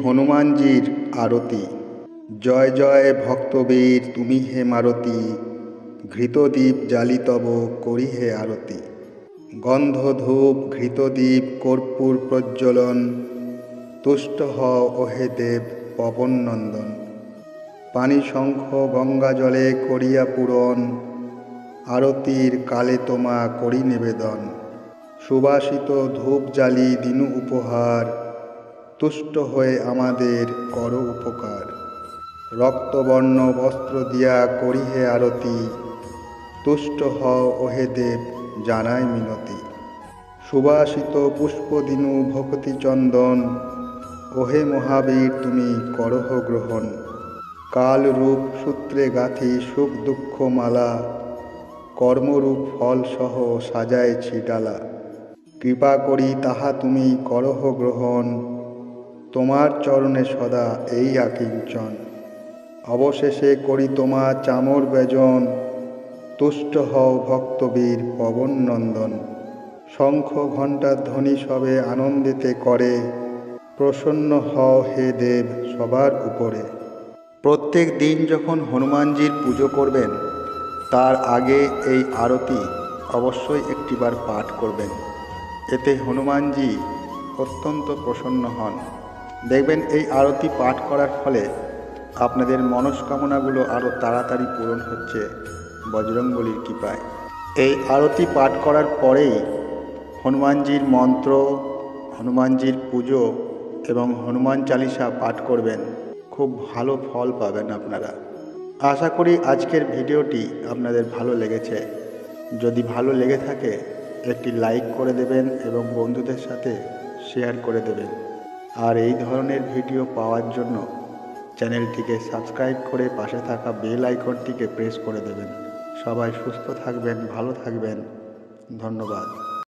হনুমানজির আরতি। জয় জয় ভক্তবীর তুমি হে মারতি, ঘৃতদীপ জ্বালি তব করি হে আরতি। গন্ধ ধূপ ঘৃতদীপ কর্পূর প্রজ্বলন, তুষ্ট হও ওহে দেব পবন নন্দন। পানি শঙ্খ গঙ্গা জলে করিয়া পূরণ, আরতির কালে তোমা করি নিবেদন। সুবাসিত ধূপ জ্বালি দিনু উপহার, তুষ্ট হয়ে আমাদের করো উপকার। রক্তবর্ণ বস্ত্র দিয়া করি হে আরতি, তুষ্ট হও ওহে দেব জানাই মিনতি। সুবাসিত পুষ্প দিনু ভক্তি চন্দন, ওহে মহাবীর তুমি করহ গ্রহণ। কাল রূপ সূত্রে গাঁথি সুখ দুঃখ মালা, কর্মরূপ ফল সহ সাজাইছি ডালা। কৃপা করি তাহা তুমি করহ গ্রহণ, তোমার চরণে সদা এই আকিঞ্চন। অবশেষে করি তোমা চামর বেজন, তুষ্ট হও ভক্তবীর পবন নন্দন। শঙ্খ ঘণ্টার ধ্বনি সবে আনন্দিতে করে, প্রসন্ন হও হে দেব সবার উপরে। প্রত্যেক দিন যখন হনুমানজির পুজো করবেন, তার আগে এই আরতি অবশ্যই একটিবার পাঠ করবেন। এতে হনুমানজি অত্যন্ত প্রসন্ন হন। দেখবেন এই আরতি পাঠ করার ফলে আপনাদের মনস্কামনাগুলো আরও তাড়াতাড়ি পূরণ হচ্ছে বজরংবলীর কৃপায়। এই আরতি পাঠ করার পরেই হনুমানজির মন্ত্র, হনুমানজির পুজো এবং হনুমান চালিসা পাঠ করবেন। খুব ভালো ফল পাবেন আপনারা। আশা করি আজকের ভিডিওটি আপনাদের ভালো লেগেছে। যদি ভালো লেগে থাকে একটি লাইক করে দেবেন এবং বন্ধুদের সাথে শেয়ার করে দেবেন। আর এই ধরনের ভিডিও পাওয়ার জন্য চ্যানেলটিকে সাবস্ক্রাইব করে পাশে থাকা বেল আইকনটিকে প্রেস করে দেবেন। সবাই সুস্থ থাকবেন, ভালো থাকবেন। ধন্যবাদ।